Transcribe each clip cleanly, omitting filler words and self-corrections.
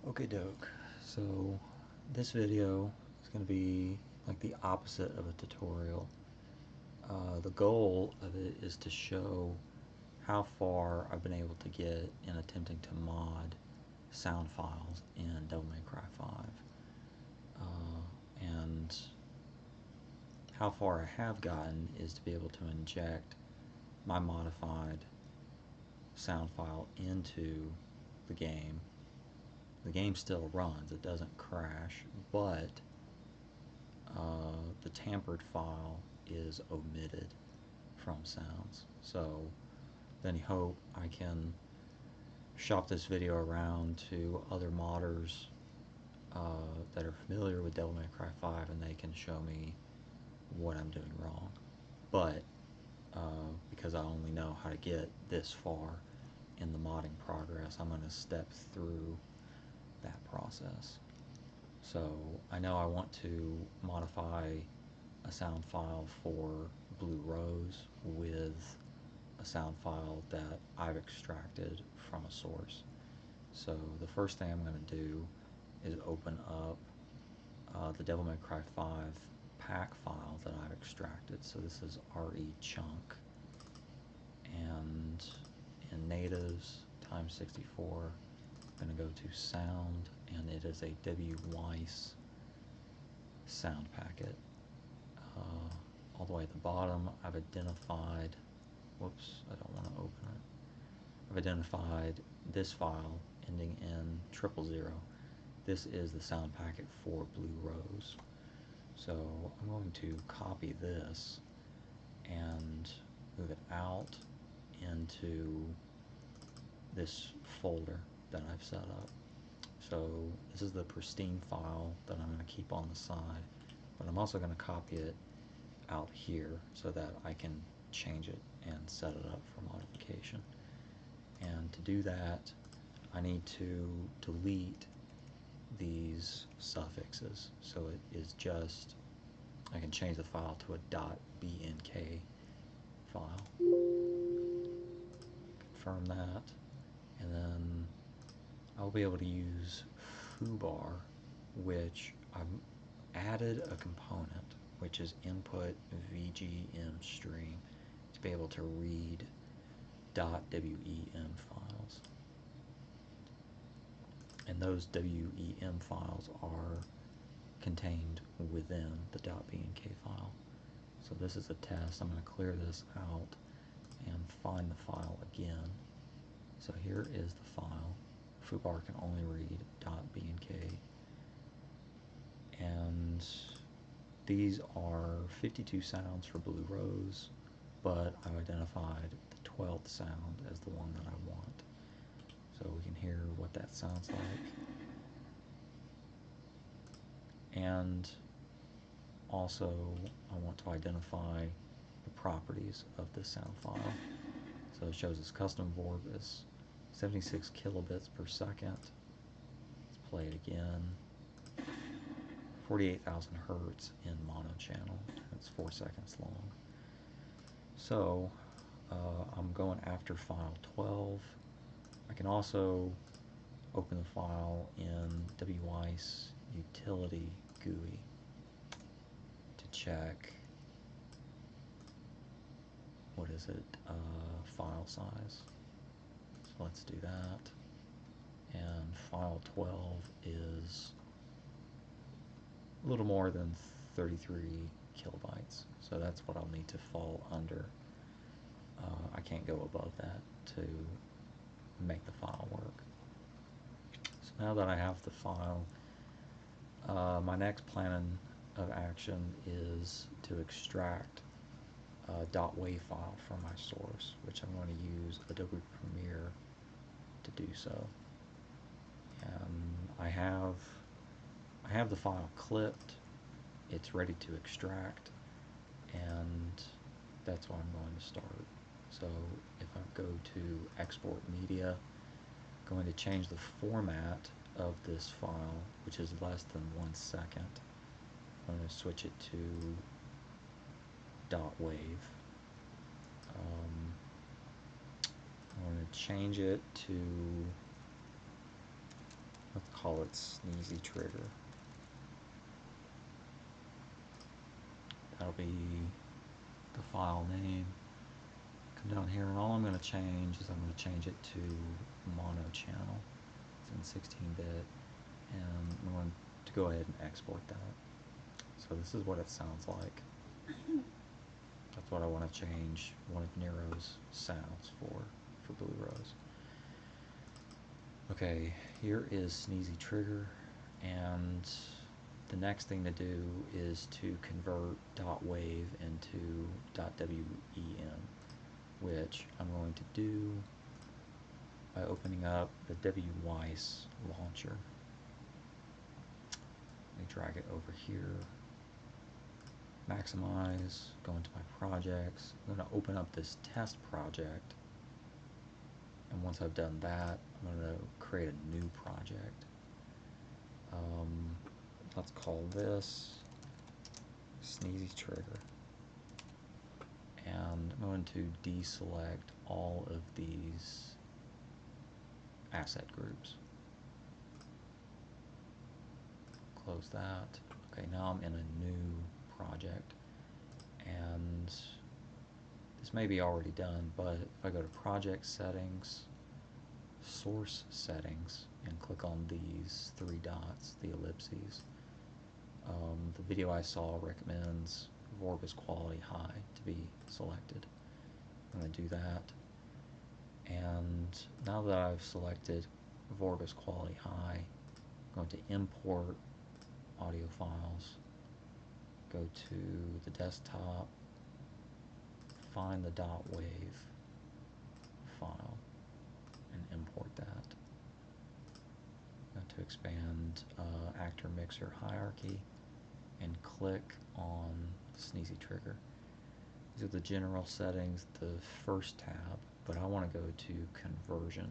Okay, doke. So this video is going to be like the opposite of a tutorial. The goal of it is to show how far I've been able to get in attempting to mod sound files in Devil May Cry 5. And how far I have gotten is to be able to inject my modified sound file into the game. The game still runs, it doesn't crash, but the tampered file is omitted from sounds. So then you hope I can shop this video around to other modders that are familiar with Devil May Cry 5, and they can show me what I'm doing wrong. But because I only know how to get this far in the modding progress, I'm going to step through that process. So I know I want to modify a sound file for Blue Rose with a sound file that I've extracted from a source. So the first thing I'm going to do is open up the Devil May Cry 5 pack file that I've extracted. So this is RE chunk, and in natives times 64 I'm going to go to sound, and it is a W. Weiss sound packet. All the way at the bottom I've identified, whoops, I don't want to open it. I've identified this file ending in 000. This is the sound packet for Blue Rose. So I'm going to copy this and move it out into this folder that I've set up. So this is the pristine file that I'm going to keep on the side, but I'm also going to copy it out here so that I can change it and set it up for modification. And to do that, I need to delete these suffixes. So it is just, I can change the file to a .bnk file. Confirm that, and then I'll be able to use foobar, which I've added a component, which is input VGM stream, to be able to read .wem files. And those WEM files are contained within the .bnk file. So this is a test. I'm going to clear this out and find the file again. So here is the file. Foobar can only read .bnk, and these are 52 sounds for Blue Rose, but I've identified the 12th sound as the one that I want. So we can hear what that sounds like. And also I want to identify the properties of this sound file. So it shows us custom Vorbis, 76 kilobits per second. Let's play it again. 48,000 hertz in mono channel. It's 4 seconds long. So I'm going after file 12. I can also open the file in WWeiss utility GUI to check, what is it, file size. So let's do that. And file 12 is a little more than 33 kilobytes. So that's what I'll need to fall under. I can't go above that to make the file work. So now that I have the file, my next plan of action is to extract a .wav file from my source, which I'm going to use Adobe Premiere to do so. I have the file clipped, it's ready to extract, and that's what I'm going to start. So if I go to export media, I'm going to change the format of this file, which is less than 1 second. I'm going to switch it to .wav. I'm going to change it to Let's call it Sneezy Trigger. That'll be the file name. Come down here, and all I'm going to change is I'm going to change it to mono channel. It's in 16-bit, and I'm going to go ahead and export that. So this is what it sounds like. That's what I want to change one of Nero's sounds for Blue Rose. Okay, here is Sneezy Trigger, and the next thing to do is to convert .wave into .wen, which I'm going to do by opening up the WWice launcher. Let me drag it over here, maximize, go into my projects. I'm going to open up this test project, and once I've done that, I'm going to create a new project. Let's call this Sneezy Trigger, and I'm going to deselect all of these asset groups. Close that. Okay, now I'm in a new project, and this may be already done, but if I go to project settings, source settings, and click on these three dots, the ellipses, the video I saw recommends Vorbis quality high to be selected. I'm going to do that, and now that I've selected Vorbis quality high, I'm going to import audio files, go to the desktop, find the .wave file, and import that. I'm going to expand actor mixer hierarchy and click on Sneezy Trigger. These are the general settings, the first tab, but I want to go to conversion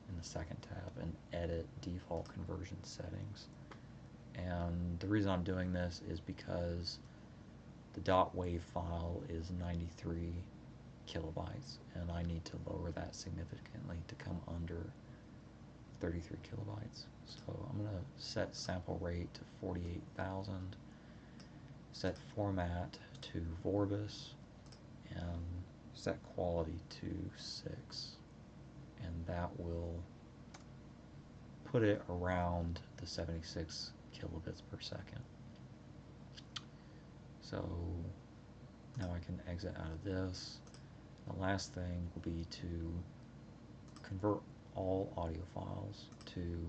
in the second tab and edit default conversion settings. And the reason I'm doing this is because the .wave file is 93 kilobytes, and I need to lower that significantly to come under 33 kilobytes. So I'm going to set sample rate to 48,000, set format to Vorbis, and set quality to 6, and that will put it around the 76 kilobits per second. So now I can exit out of this. The last thing will be to convert all audio files to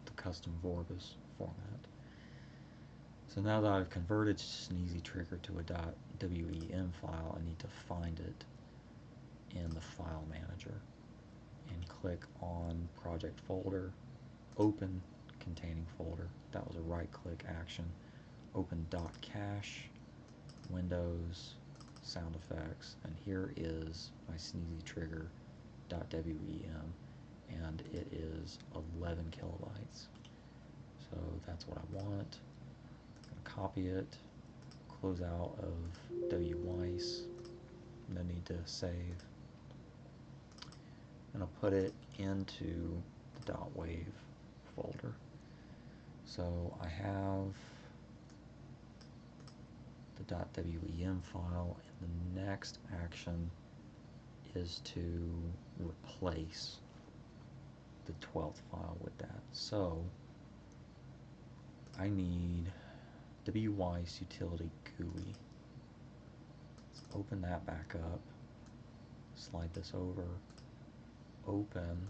the custom Vorbis format. So now that I've converted Sneezy Trigger to a .wen file, I need to find it in the file manager and click on project folder, open containing folder. That was a right click action. Open .cache, Windows, sound effects, and here is my Sneezy Trigger .wem, and it is 11 kilobytes. So that's what I want. I'm going to copy it, close out of WWice, no need to save. I'm going to put it into the .wave folder. So I have the .wem file, and the next action is to replace the 12th file with that. So I need WWice utility GUI. Let's open that back up, slide this over, open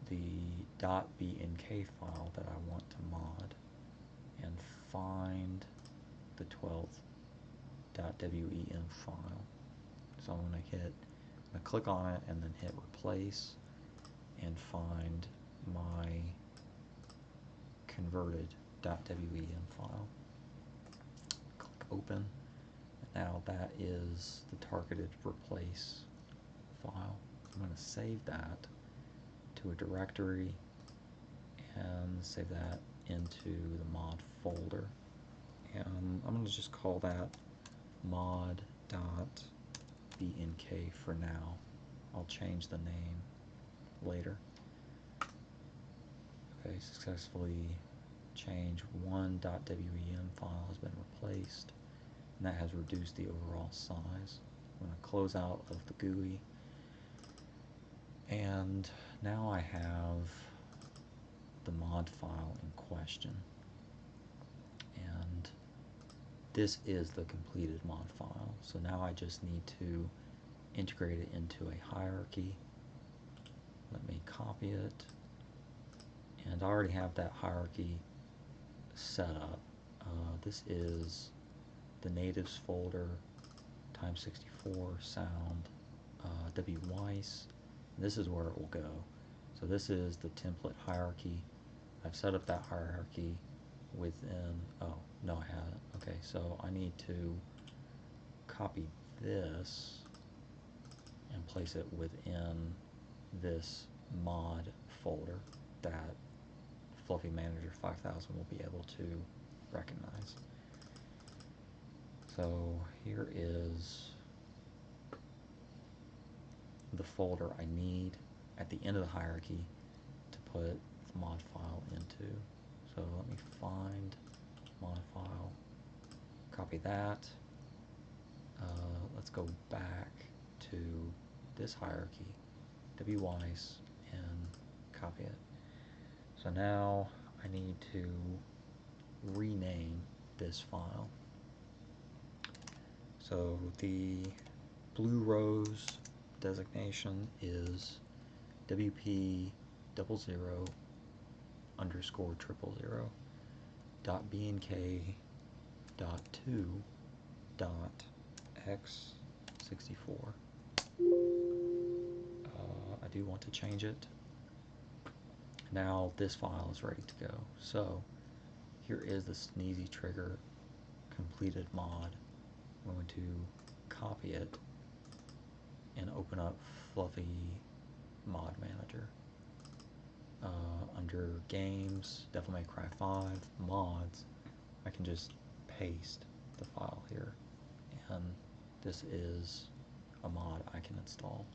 the .bnk file that I want to mod, and find the 12th .wem file. So I'm going to click on it and then hit replace and find my converted .wem file. Click open. Now that is the targeted replace file. I'm going to save that to a directory and save that into the mod folder. And I'm going to just call that mod.bnk for now. I'll change the name later. Okay, successfully changed. One .wem file has been replaced, and that has reduced the overall size. I'm going to close out of the GUI, and now I have the mod file in question, and this is the completed mod file. So now I just need to integrate it into a hierarchy. Let me copy it, and I already have that hierarchy set up. This is the natives folder, Time64, sound, wweiss. This is where it will go. So this is the template hierarchy. I've set up that hierarchy within, oh, no I haven't. Okay, so I need to copy this and place it within this mod folder that Fluffy Manager 5000 will be able to recognize. So here is the folder I need at the end of the hierarchy to put the mod file into. So let me find mod file, copy that. Let's go back to this hierarchy, wweiss, and copy it. So now I need to rename this file. So the blue rose designation is WP00 underscore 000 dot BNK dot 2 dot X64. I do want to change it. Now this file is ready to go. So here is the Sneezy Trigger completed mod. I'm going to copy it and open up Fluffy Mod Manager. Under Games, Devil May Cry 5, Mods, I can just paste the file here, and this is a mod I can install.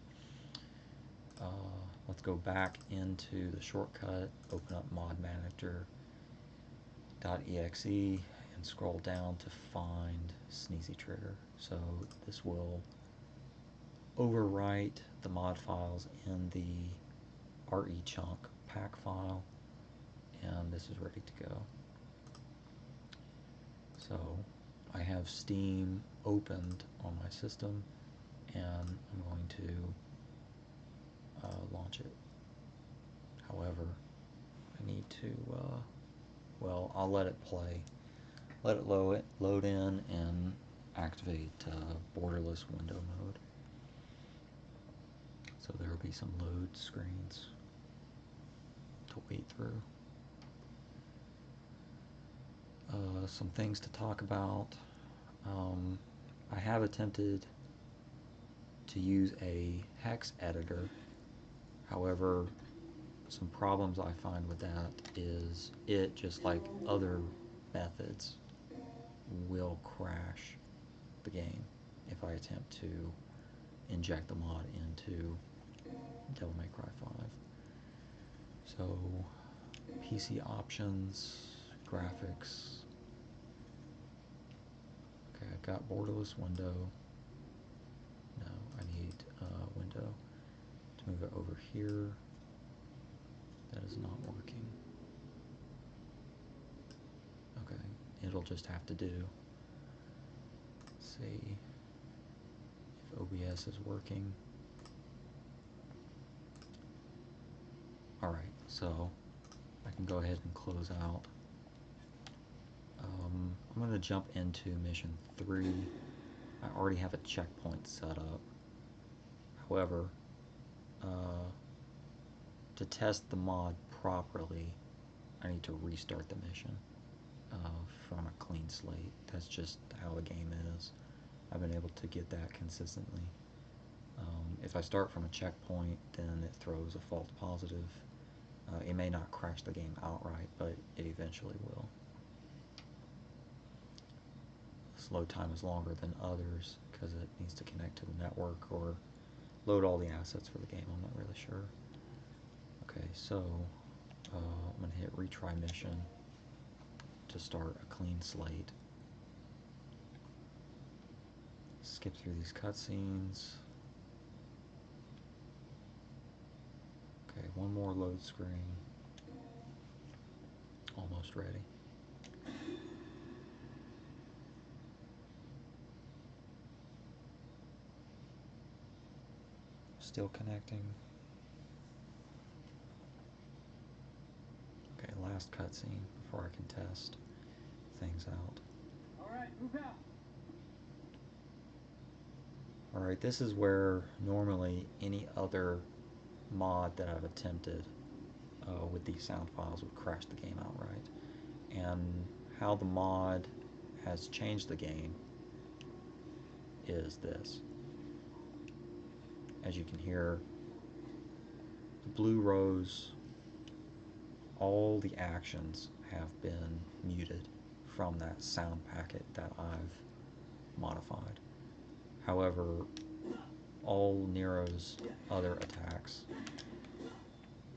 Let's go back into the shortcut, open up Mod Manager.exe, and scroll down to find Sneezy Trigger. So this will overwrite the mod files in the RE chunk pack file, and this is ready to go. So I have Steam opened on my system, and I'm going to launch it. However, I need to, well, I'll let it play. Let it load in and activate borderless window mode. So there will be some load screens to wait through. Some things to talk about. I have attempted to use a hex editor. However, some problems I find with that is it, just like other methods, will crash the game if I attempt to inject the mod into Devil May Cry 5. So PC options, graphics. Okay, I've got borderless window. No, I need window to move it over here. That is not working. Okay, it'll just have to do. Let's see if OBS is working. Alright, so I can go ahead and close out. I'm going to jump into mission 3. I already have a checkpoint set up. However, to test the mod properly, I need to restart the mission from a clean slate. That's just how the game is. I've been able to get that consistently. If I start from a checkpoint, then it throws a false positive. It may not crash the game outright, but it eventually will. This load time is longer than others because it needs to connect to the network or load all the assets for the game. I'm not really sure. Okay, so I'm going to hit retry mission to start a clean slate. Skip through these cutscenes. Okay, one more load screen. Almost ready. Still connecting. Okay, last cutscene before I can test things out. Alright, move out. Alright, this is where normally any other mod that I've attempted with these sound files would crash the game outright. And how the mod has changed the game is this. As you can hear, the blue rows, all the actions have been muted from that sound packet that I've modified. However, all Nero's other attacks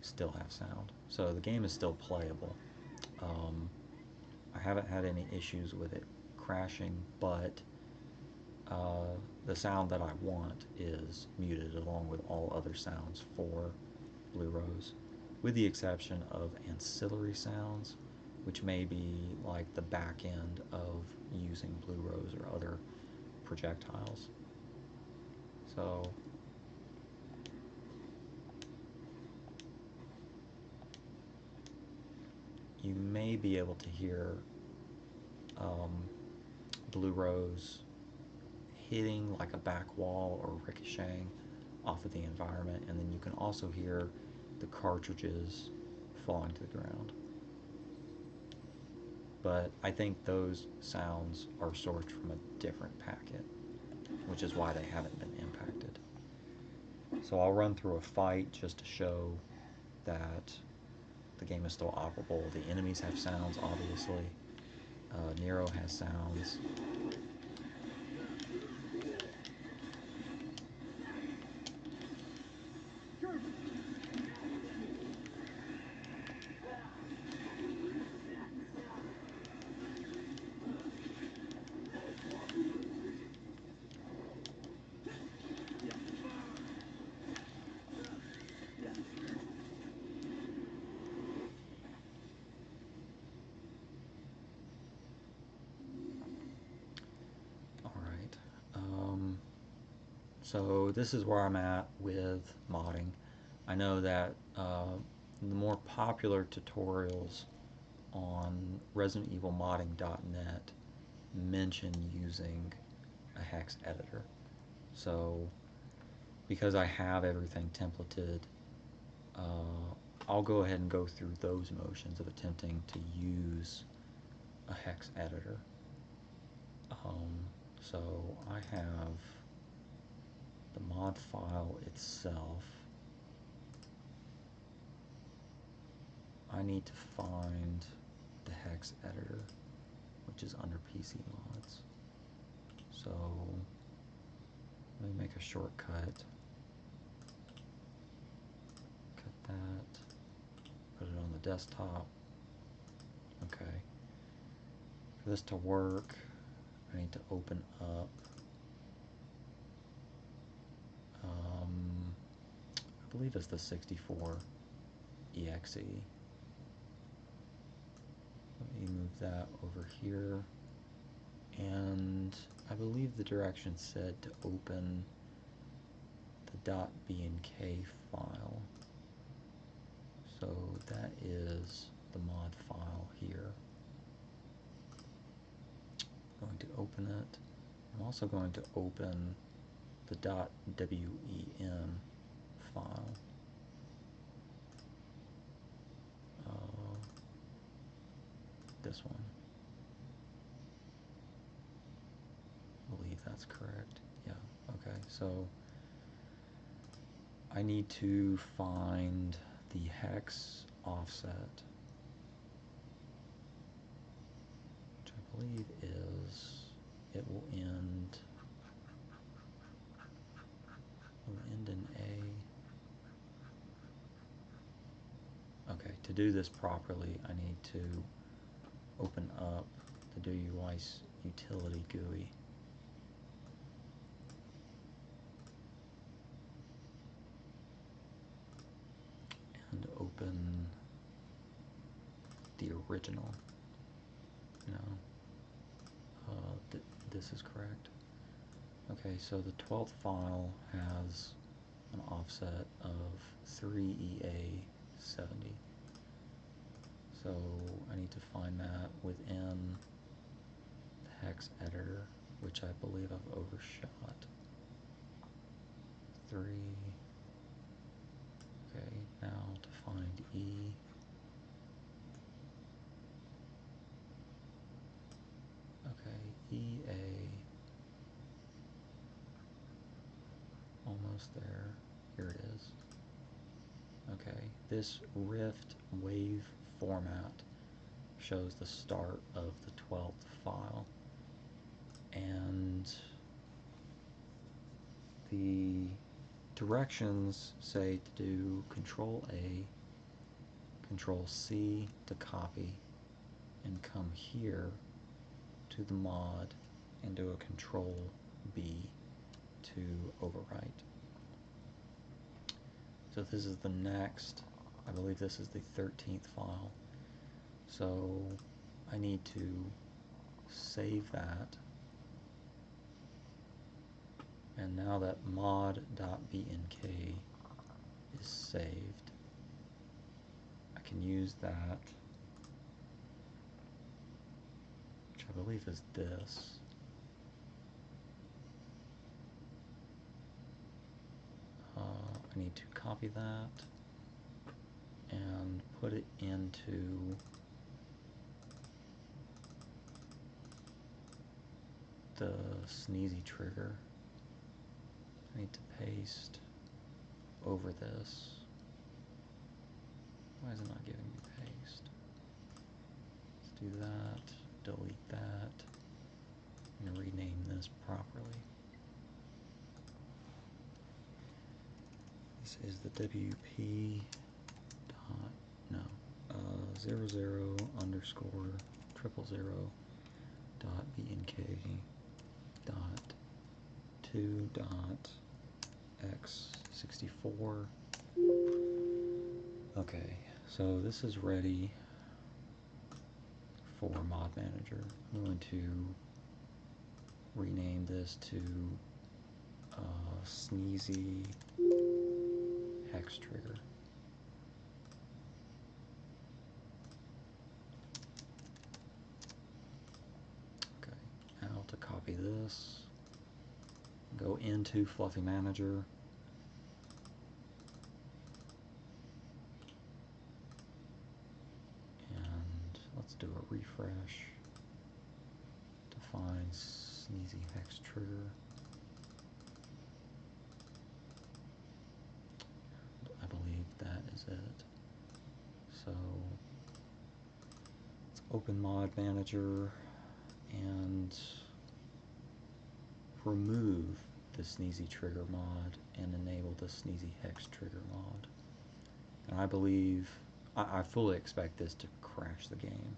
still have sound. So the game is still playable. I haven't had any issues with it crashing, but the sound that I want is muted along with all other sounds for Blue Rose, with the exception of ancillary sounds, which may be like the back end of using Blue Rose or other projectiles. So you may be able to hear Blue Rose hitting like a back wall or ricocheting off of the environment, and then you can also hear the cartridges falling to the ground. But I think those sounds are sourced from a different packet, which is why they haven't been impacted. So I'll run through a fight just to show that the game is still operable. The enemies have sounds, obviously. Nero has sounds. Alright. So this is where I'm at with modding. I know that the more popular tutorials on ResidentEvilModding.net mention using a hex editor. So because I have everything templated, I'll go ahead and go through those motions of attempting to use a hex editor. So I have the mod file itself. I need to find the hex editor, which is under PC mods. So let me make a shortcut. Cut that. Put it on the desktop. Okay. For this to work, I need to open up I believe it's the 64 exe. Let me move that over here, and I believe the direction said to open the .b&k file. So that is the mod file here. I'm going to open it. I'm also going to open the .wen file. This one. I believe that's correct. Yeah, okay, so I need to find the hex offset, which I believe is, it will end in A. Okay, to do this properly, I need to open up the WISE utility GUI. And open the original. No. This is correct. Okay, so the 12th file has an offset of 3EA70. So I need to find that within the hex editor, which I believe I've overshot. 3. Okay, now to find E. Okay, EA. Almost there. Here it is. Okay, this Rift wave format shows the start of the 12th file, and the directions say to do Control A, Control C to copy, and come here to the mod and do a Control B to overwrite. So this is the next, I believe this is the 13th file. So I need to save that. And now that mod.bnk is saved, I can use that, which I believe is this. I need to copy that and put it into the sneezy trigger. I need to paste over this. Why is it not giving me paste? Let's do that, delete that, and rename this properly. This is the WP dot, no, 00 underscore 000 dot BNK dot 2 dot X64. Okay, so this is ready for Mod Manager. I'm going to rename this to Sneezy Hex Trigger. Okay, now to copy this, go into Fluffy Manager, and let's do a refresh to find Sneezy Hex Trigger. I believe that is it. So let's open Mod Manager and remove the Sneezy Trigger mod and enable the Sneezy Hex Trigger mod. And I believe, I fully expect this to crash the game.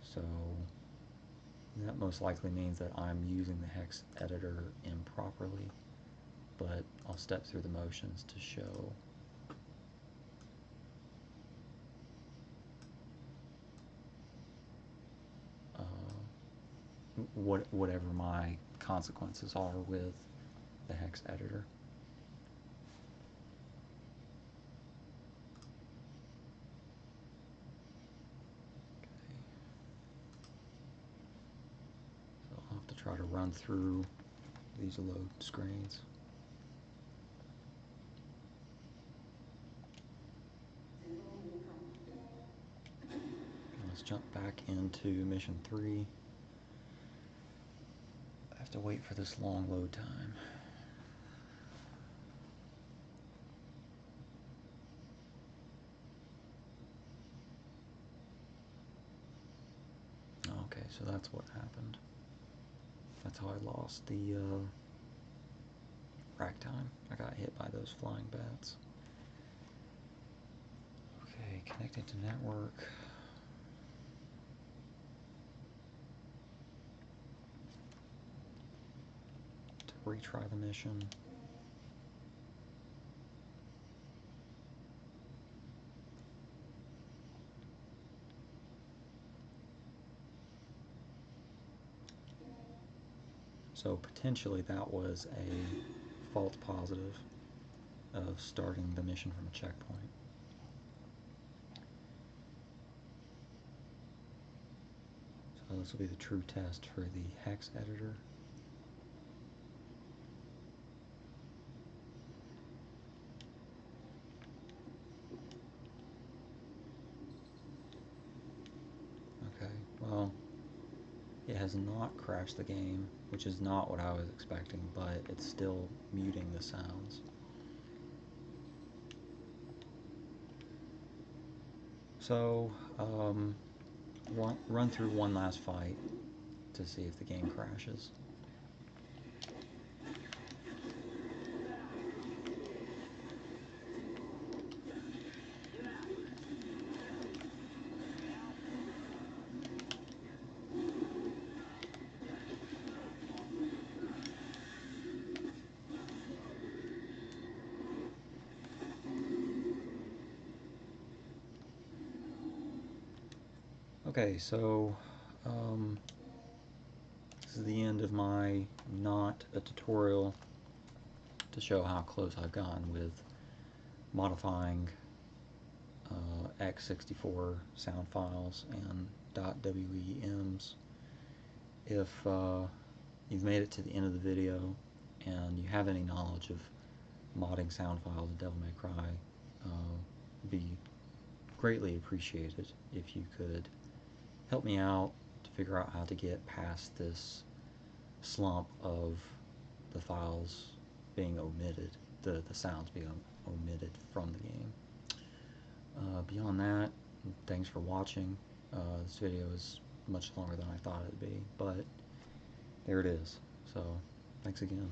So that most likely means that I'm using the hex editor improperly, but I'll step through the motions to show whatever my consequences are with the hex editor. Okay. So I'll have to try to run through these load screens. Let's jump back into mission 3. I have to wait for this long load time. Okay, so that's what happened. That's how I lost the rack time. I got hit by those flying bats. Okay, can Connecting to network. To retry the mission. So potentially that was a false positive of starting the mission from a checkpoint. So this will be the true test for the hex editor. Okay, well, it has not crashed the game, which is not what I was expecting, but it's still muting the sounds. So, run through one last fight to see if the game crashes. Okay, so this is the end of my not a tutorial to show how close I've gotten with modifying x64 sound files and .wems. If you've made it to the end of the video and you have any knowledge of modding sound files in Devil May Cry, be greatly appreciated if you could help me out to figure out how to get past this slump of the files being omitted, the sounds being omitted from the game. Beyond that, thanks for watching. This video is much longer than I thought it would be, but there it is. So, thanks again.